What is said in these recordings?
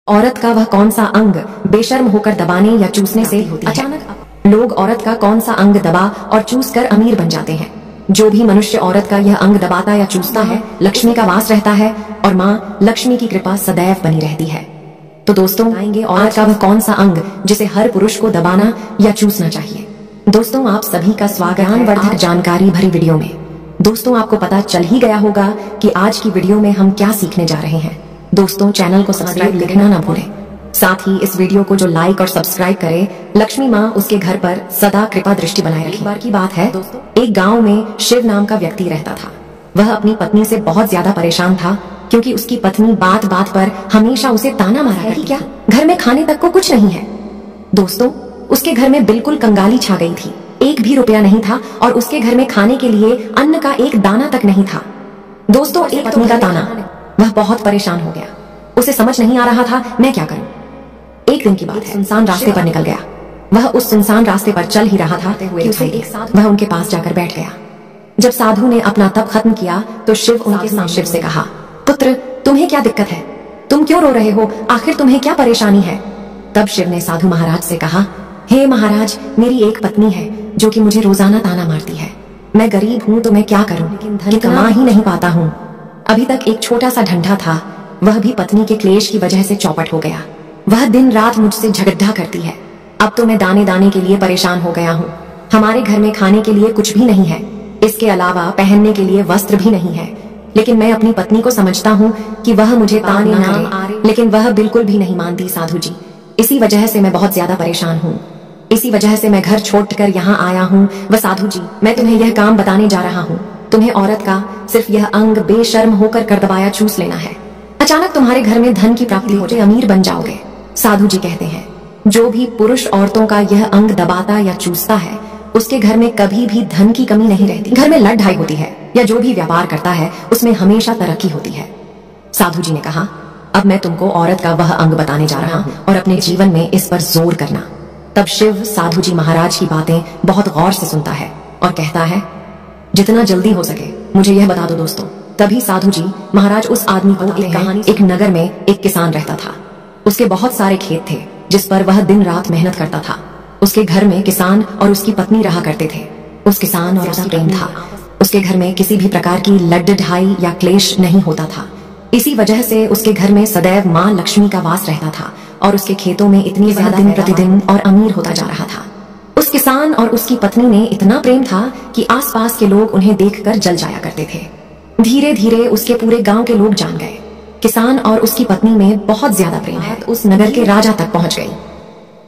औरत का वह कौन सा अंग बेशर्म होकर दबाने या चूसने से अचानक लोग औरत का कौन सा अंग दबा और चूस कर अमीर बन जाते हैं। जो भी मनुष्य औरत का यह अंग दबाता या चूसता है, लक्ष्मी का वास रहता है और माँ लक्ष्मी की कृपा सदैव बनी रहती है। तो दोस्तों, आएंगे औरत का वह कौन सा अंग जिसे हर पुरुष को दबाना या चूसना चाहिए। दोस्तों, आप सभी का स्वागत है ज्ञानवर्धक जानकारी भरी वीडियो में। दोस्तों, आपको पता चल ही गया होगा कि आज की वीडियो में हम क्या सीखने जा रहे हैं। दोस्तों, चैनल को सब्सक्राइब लिखना ना भूलें। साथ ही इस वीडियो को जो लाइक और सब्सक्राइब करे, लक्ष्मी माँ उसके घर पर सदा कृपा दृष्टि बनाए रखे। एक बार की बात है, एक गांव में शिव नाम का व्यक्ति रहता था। वह अपनी पत्नी से बहुत ज्यादा परेशान था क्योंकि उसकी पत्नी बात बात पर हमेशा उसे ताना मारा करती। क्या घर में खाने तक को कुछ नहीं है। दोस्तों, उसके घर में बिल्कुल कंगाली छा गई थी। एक भी रुपया नहीं था और उसके घर में खाने के लिए अन्न का एक दाना तक नहीं था। दोस्तों, एक पत्नी का ताना, वह बहुत परेशान हो गया। उसे समझ नहीं आ रहा था मैं क्या करूं। एक दिन की बात है, सुनसान रास्ते पर निकल गया। वह उस सुनसान रास्ते पर चल ही रहा था कि उसे एक साधु वह उनके पास जाकर बैठ गया। जब साधु ने अपना तप खत्म किया तो शिव उनके सामने शिव से कहा, पुत्र, तुम्हें क्या दिक्कत है? तुम क्यों रो रहे हो? आखिर तुम्हें क्या परेशानी है? तब शिव ने साधु महाराज से कहा, हे महाराज, मेरी एक पत्नी है जो कि मुझे रोजाना ताना मारती है। मैं गरीब हूँ तो मैं क्या करूँ, लेकिन धन कमा ही नहीं पाता हूँ। अभी तक एक छोटा सा ढंढा था, वह भी पत्नी के क्लेश की वजह से चौपट हो गया। वह दिन रात मुझसे झगड़ा करती है। अब तो मैं दाने दाने के लिए परेशान हो गया हूँ। हमारे घर में खाने के लिए कुछ भी नहीं है, इसके अलावा पहनने के लिए वस्त्र भी नहीं है। लेकिन मैं अपनी पत्नी को समझता हूँ कि वह मुझे ताने ना करे, लेकिन वह बिल्कुल भी नहीं मानती साधु जी। इसी वजह से मैं बहुत ज्यादा परेशान हूँ। इसी वजह से मैं घर छोड़कर यहाँ आया हूँ। वह साधु जी, मैं तुम्हें यह काम बताने जा रहा हूँ। तुम्हें औरत का सिर्फ यह अंग बेशर्म होकर कर दबाया चूस लेना है। अचानक तुम्हारे घर में धन की प्राप्ति हो जाए, अमीर बन जाओगे। साधु जी कहते हैं, जो भी पुरुष औरतों का यह अंग दबाता या चूसता है, उसके घर में कभी भी धन की कमी नहीं रहती। घर में लड़ ढाई होती है या जो भी व्यापार करता है उसमें हमेशा तरक्की होती है। साधु जी ने कहा, अब मैं तुमको औरत का वह अंग बताने जा रहा हूँ और अपने जीवन में इस पर जोर करना। तब शिव साधु जी महाराज की बातें बहुत गौर से सुनता है और कहता है, जितना जल्दी हो सके मुझे यह बता दो दोस्तों। तभी साधु जी महाराज उस आदमी को एक कहानी, एक नगर में एक किसान रहता था। उसके बहुत सारे खेत थे जिस पर वह दिन रात मेहनत करता था। उसके घर में किसान और उसकी पत्नी रहा करते थे। उस किसान और उसका प्रेम था। उसके घर में किसी भी प्रकार की लड़ ढाई या क्लेश नहीं होता था। इसी वजह से उसके घर में सदैव माँ लक्ष्मी का वास रहता था और उसके खेतों में इतनी ज्यादा दिन प्रतिदिन और अमीर होता जा रहा था। उस किसान और उसकी पत्नी ने इतना प्रेम था कि आसपास के लोग उन्हें देखकर जल जाया करते थे। धीरे धीरे उसके पूरे गांव के लोग जान गए, किसान और उसकी पत्नी में बहुत ज्यादा प्रेम है। उस नगर के राजा तक पहुंच गई।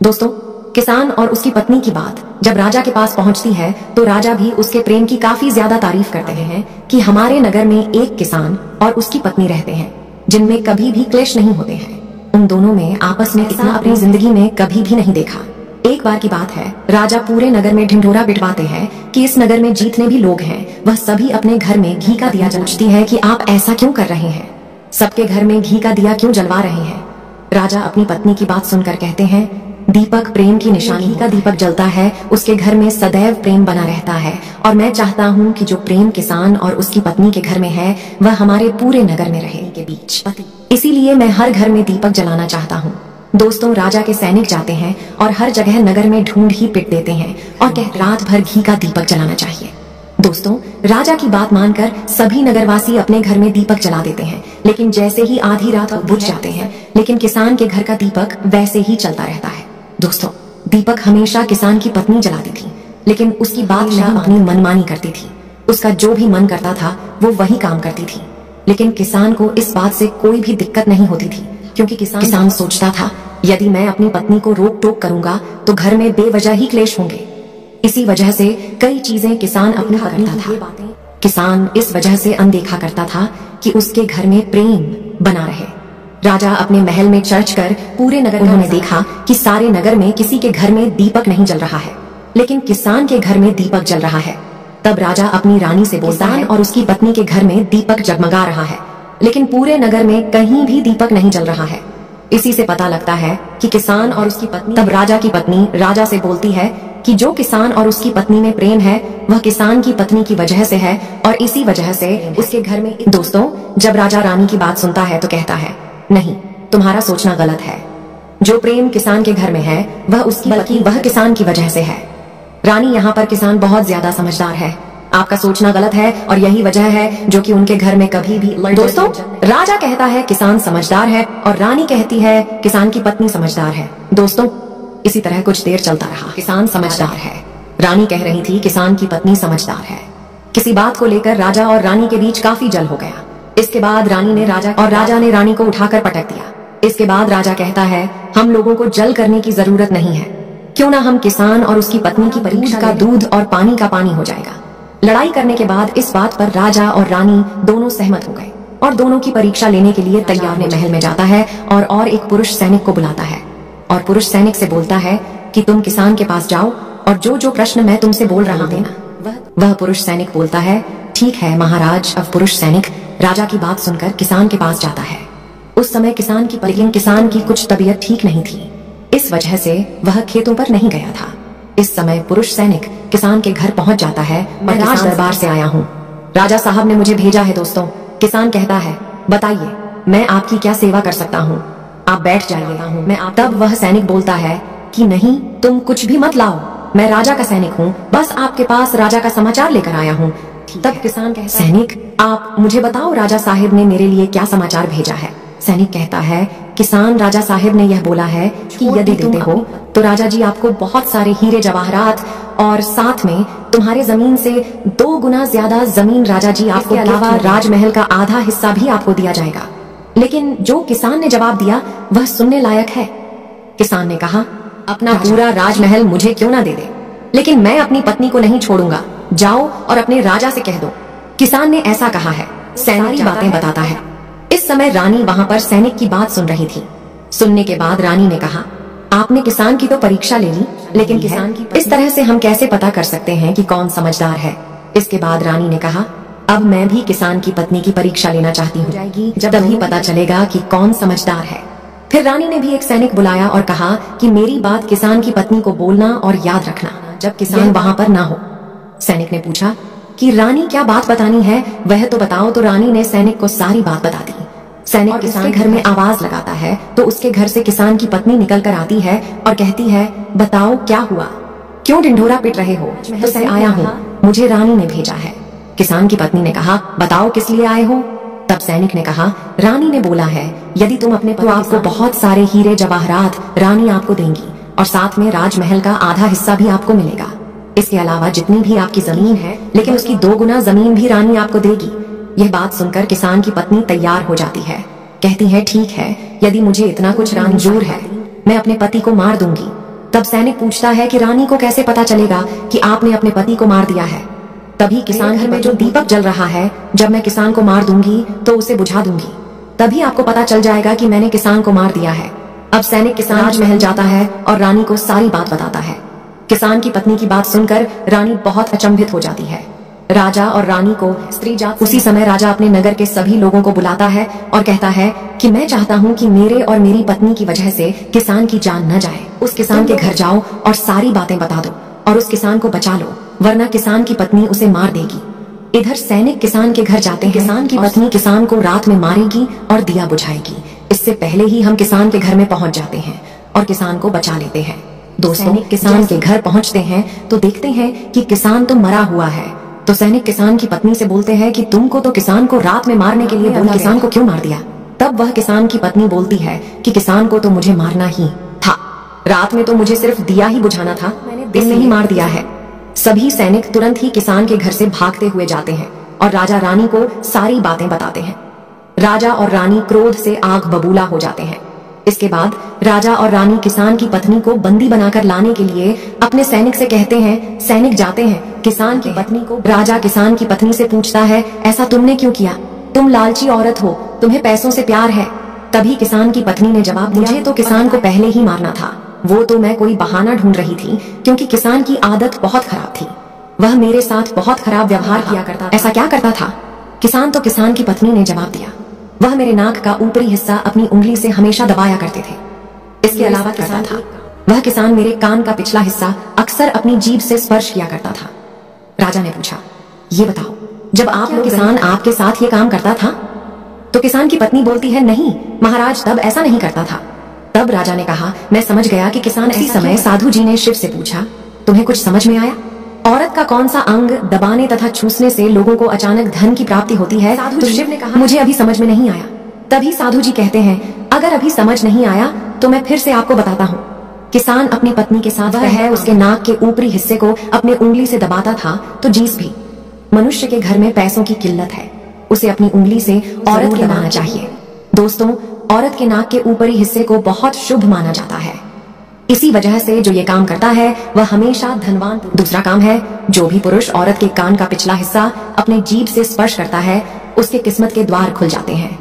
दोस्तों, किसान और उसकी पत्नी की बात जब राजा के पास पहुंचती है तो राजा भी उसके प्रेम की काफी ज्यादा तारीफ करते हैं कि हमारे नगर में एक किसान और उसकी पत्नी रहते हैं जिनमें कभी भी क्लेश नहीं होते हैं। उन दोनों में आपस में इतना अपनी जिंदगी में कभी भी नहीं देखा। एक बार की बात है, राजा पूरे नगर में ढिंढोरा पिटवाते हैं कि इस नगर में जितने भी लोग हैं वह सभी अपने घर में घी का दिया जलाती है कि आप ऐसा क्यों कर रहे हैं, सबके घर में घी का दिया क्यों जलवा रहे हैं। राजा अपनी पत्नी की बात सुनकर कहते हैं, दीपक प्रेम की निशानी का दीपक जलता है, उसके घर में सदैव प्रेम बना रहता है और मैं चाहता हूँ कि जो प्रेम किसान और उसकी पत्नी के घर में है वह हमारे पूरे नगर में रहे के बीच। इसीलिए मैं हर घर में दीपक जलाना चाहता हूँ। दोस्तों, राजा के सैनिक जाते हैं और हर जगह नगर में ढूंढ ही पिट देते हैं और कहते रात भर घी का दीपक जलाना चाहिए। दोस्तों, राजा की बात मानकर सभी नगरवासी अपने घर में दीपक जला देते हैं, लेकिन जैसे ही आधी रात बुझ जाते हैं, लेकिन किसान के घर का दीपक वैसे ही चलता रहता है। दोस्तों, दीपक हमेशा किसान की पत्नी जलाती थी, लेकिन उसकी बात नहीं अपनी मनमानी करती थी। उसका जो भी मन करता था वो वही काम करती थी। लेकिन किसान को इस बात से कोई भी दिक्कत नहीं होती थी क्योंकि किसान सोचता था, यदि मैं अपनी पत्नी को रोक टोक करूंगा तो घर में बेवजह ही क्लेश होंगे। इसी वजह से कई चीजें किसान अपनी करता था। किसान इस वजह से अनदेखा करता था कि उसके घर में प्रेम बना रहे। राजा अपने महल में चर्च कर पूरे नगर उन्होंने देखा कि सारे नगर में किसी के घर में दीपक नहीं जल रहा है, लेकिन किसान के घर में दीपक जल रहा है। तब राजा अपनी रानी से बोलता है और उसकी पत्नी के घर में दीपक जगमगा रहा है, लेकिन पूरे नगर में कहीं भी दीपक नहीं जल रहा है। इसी से पता लगता है कि किसान और उसकी पत्नी। तब राजा की पत्नी राजा से बोलती है कि जो किसान और उसकी पत्नी में प्रेम है वह किसान की पत्नी की वजह से है और इसी वजह से उसके घर में। दोस्तों, जब राजा रानी की बात सुनता है तो कहता है, नहीं, तुम्हारा सोचना गलत है। जो प्रेम किसान के घर में है वह किसान की वजह से है। रानी, यहाँ पर किसान बहुत ज्यादा समझदार है। आपका सोचना गलत है और यही वजह है जो कि उनके घर में कभी भी दोस्तों, राजा कहता है किसान समझदार है और रानी कहती है किसान की पत्नी समझदार है। दोस्तों, इसी तरह कुछ देर चलता रहा। किसान समझदार है, रानी कह रही थी किसान की पत्नी समझदार है। किसी बात को लेकर राजा और रानी के बीच काफी जल हो गया। इसके बाद राजा ने रानी को उठाकर पटक दिया। इसके बाद राजा कहता है हम लोगों को जल करने की जरूरत नहीं है, क्यों ना हम किसान और उसकी पत्नी की परीक्षा का दूध और पानी का पानी हो जाएगा। लड़ाई करने के बाद इस बात पर राजा और रानी दोनों सहमत हो गए और दोनों की परीक्षा लेने के लिए तैयार महल में जाता है और एक पुरुष सैनिक को बुलाता है और पुरुष सैनिक से बोलता है कि तुम किसान के पास जाओ और जो जो प्रश्न मैं तुमसे बोल रहा हूं देना। वह पुरुष सैनिक बोलता है ठीक है महाराज। अब पुरुष सैनिक राजा की बात सुनकर किसान के पास जाता है। उस समय किसान की कुछ तबीयत ठीक नहीं थी, इस वजह से वह खेतों पर नहीं गया था। इस समय पुरुष सैनिक किसान के घर पहुंच जाता है और राज दरबार से आया हूँ, राजा साहब ने मुझे भेजा है। दोस्तों, किसान कहता है बताइए मैं आपकी क्या सेवा कर सकता हूँ, आप बैठ जाइए। तब वह सैनिक बोलता है कि नहीं, तुम कुछ भी मत लाओ, मैं राजा का सैनिक हूँ, बस आपके पास राजा का समाचार लेकर आया हूँ। तब किसान कहता है सैनिक आप मुझे बताओ राजा साहिब ने मेरे लिए क्या समाचार भेजा है। सैनिक कहता है किसान, राजा साहिब ने यह बोला है कि यदि देते हो तो राजा जी आपको बहुत सारे हीरे जवाहरात और साथ में तुम्हारे जमीन से 2 गुना ज्यादा जमीन राजा जी आपको, अलावा राजमहल का आधा हिस्सा भी आपको दिया जाएगा। लेकिन जो किसान ने जवाब दिया वह सुनने लायक है। किसान ने कहा अपना पूरा राजमहल मुझे क्यों ना दे दे, लेकिन मैं अपनी पत्नी को नहीं छोड़ूंगा, जाओ और अपने राजा से कह दो किसान ने ऐसा कहा है। सैनिक बातें बताता है। इस समय रानी वहां पर सैनिक की बात सुन रही थी। सुनने के बाद रानी ने कहा आपने किसान की तो परीक्षा ले ली, लेकिन किसान की इस तरह से हम कैसे पता कर सकते हैं कि कौन समझदार है। इसके बाद रानी ने कहा अब मैं भी किसान की पत्नी की परीक्षा लेना चाहती हूँ, तभी पता चलेगा कि कौन समझदार है। फिर रानी ने भी एक सैनिक बुलाया और कहा कि मेरी बात किसान की पत्नी को बोलना और याद रखना जब किसान वहां पर ना हो। सैनिक ने पूछा कि रानी क्या बात बतानी है, वह तो बताओ। तो रानी ने सैनिक को सारी बात बता दी। सैनिक किसान घर में आवाज लगाता है तो उसके घर से किसान की पत्नी निकल कर आती है और कहती है बताओ क्या हुआ, क्यों ढिंढोरा पिट रहे हो। तो मैं आया हूँ, मुझे रानी ने भेजा है। किसान की पत्नी ने कहा बताओ किस लिए आए हो। तब सैनिक ने कहा रानी ने बोला है यदि तुम अपने तो आपको बहुत सारे हीरे जवाहरात रानी आपको देंगी और साथ में राजमहल का आधा हिस्सा भी आपको मिलेगा। इसके अलावा जितनी भी आपकी जमीन है, लेकिन उसकी 2 गुना जमीन भी रानी आपको देगी। यह बात सुनकर किसान की पत्नी तैयार हो जाती है, कहती है ठीक है, यदि मुझे इतना कुछ मंजूर है मैं अपने पति को मार दूंगी। तब सैनिक पूछता है कि रानी को कैसे पता चलेगा कि आपने अपने पति को मार दिया है। तभी किसान घर में जो दीपक जल रहा है, जब मैं किसान को मार दूंगी तो उसे बुझा दूंगी, तभी आपको पता चल जाएगा कि मैंने किसान को मार दिया है। अब सैनिक किसान राजमहल जाता है और रानी को सारी बात बताता है। किसान की पत्नी की बात सुनकर रानी बहुत अचंभित हो जाती है। राजा और रानी को स्त्री जात उसी समय राजा अपने नगर के सभी लोगों को बुलाता है और कहता है कि मैं चाहता हूँ कि मेरे और मेरी पत्नी की वजह से किसान की जान न जाए। उस किसान के घर जाओ और सारी बातें बता दो और उस किसान को बचा लो, वरना किसान की पत्नी उसे मार देगी। इधर सैनिक किसान के घर जाते हैं। किसान की पत्नी किसान को रात में मारेगी और दिया बुझाएगी। इससे पहले ही हम किसान के घर में पहुंच जाते हैं और किसान को बचा लेते हैं। दोस्तों, किसान के घर पहुंचते हैं तो देखते हैं कि किसान तो मरा हुआ है। तो सैनिक किसान की पत्नी से बोलते हैं कि तुमको तो किसान को रात में मारने के लिए बोला, किसान को क्यों मार दिया। तब वह किसान की पत्नी बोलती है कि किसान को तो मुझे मारना ही था, रात में तो मुझे सिर्फ दिया ही बुझाना था, मैंने दिन में ही मार दिया है। सभी सैनिक तुरंत ही किसान के घर से भागते हुए जाते हैं और राजा रानी को सारी बातें बताते हैं। राजा और रानी क्रोध से आग बबूला हो जाते हैं। इसके बाद राजा और रानी किसान की पत्नी को बंदी बनाकर लाने के लिए अपने सैनिक से कहते हैं। सैनिक जाते हैं किसान की पत्नी को। राजा किसान की पत्नी से पूछता है ऐसा तुमने क्यों किया, तुम लालची औरत हो, तुम्हें पैसों से प्यार है। तभी किसान की पत्नी ने जवाब दिया, मुझे तो किसान को पहले ही मारना था, वो तो मैं कोई बहाना ढूंढ रही थी, क्योंकि किसान की आदत बहुत खराब थी, वह मेरे साथ बहुत खराब व्यवहार किया करता था। ऐसा क्या करता था किसान की पत्नी ने जवाब दिया, वह मेरे नाक का ऊपरी हिस्सा अपनी उंगली से हमेशा दबाया करते थे। इसके अलावा करता था, वह किसान मेरे कान का पिछला हिस्सा अक्सर अपनी जीभ से स्पर्श किया करता था। राजा ने पूछा, ये बताओ, जब आप लोग किसान आपके साथ ये काम करता था? तो किसान की पत्नी बोलती है, नहीं महाराज, तब ऐसा नहीं करता था। तब राजा ने कहा, मैं समझ गया कि किसान। इसी समय साधु जी ने शिव से पूछा, तुम्हें कुछ समझ में आया? औरत का कौन सा अंग दबाने तथा चूसने से लोगों को अचानक धन की प्राप्ति होती है? तो शिव ने कहा, मुझे अभी समझ में नहीं आया। तभी साधु जी कहते हैं, अगर अभी समझ नहीं आया तो मैं फिर से आपको बताता हूँ। किसान अपनी पत्नी के साथ है, उसके नाक के ऊपरी हिस्से को अपने उंगली से दबाता था तो जीस भी। मनुष्य के घर में पैसों की किल्लत है, उसे अपनी उंगली से औरत के दबाना चाहिए। दोस्तों, औरत के नाक के ऊपरी हिस्से को बहुत शुभ माना जाता है। इसी वजह से जो ये काम करता है वह हमेशा धनवान। दूसरा काम है, जो भी पुरुष औरत के कान का पिछला हिस्सा अपने जीभ से स्पर्श करता है उसके किस्मत के द्वार खुल जाते हैं।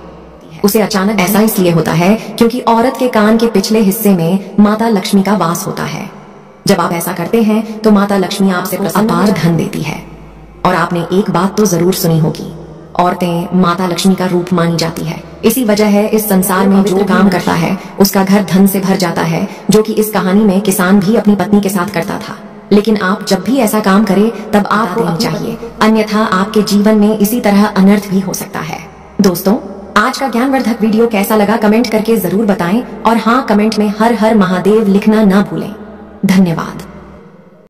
उसे अचानक ऐसा इसलिए होता है क्योंकि औरत के कान के पिछले हिस्से में माता लक्ष्मी का वास होता है। जब आप ऐसा करते हैं तो माता लक्ष्मी आपसे अपार धन देती है। और आपने एक बात तो जरूर सुनी होगी, औरतें माता लक्ष्मी का रूप मानी जाती है। इसी वजह है इस संसार में जो काम करता है उसका घर धन से भर जाता है, जो कि इस कहानी में किसान भी अपनी पत्नी के साथ करता था। लेकिन आप जब भी ऐसा काम करें तब आपको देनी चाहिए, अन्यथा आपके जीवन में इसी तरह अनर्थ भी हो सकता है। दोस्तों, आज का ज्ञानवर्धक वीडियो कैसा लगा कमेंट करके जरूर बताएं, और हाँ, कमेंट में हर हर महादेव लिखना ना भूलें। धन्यवाद।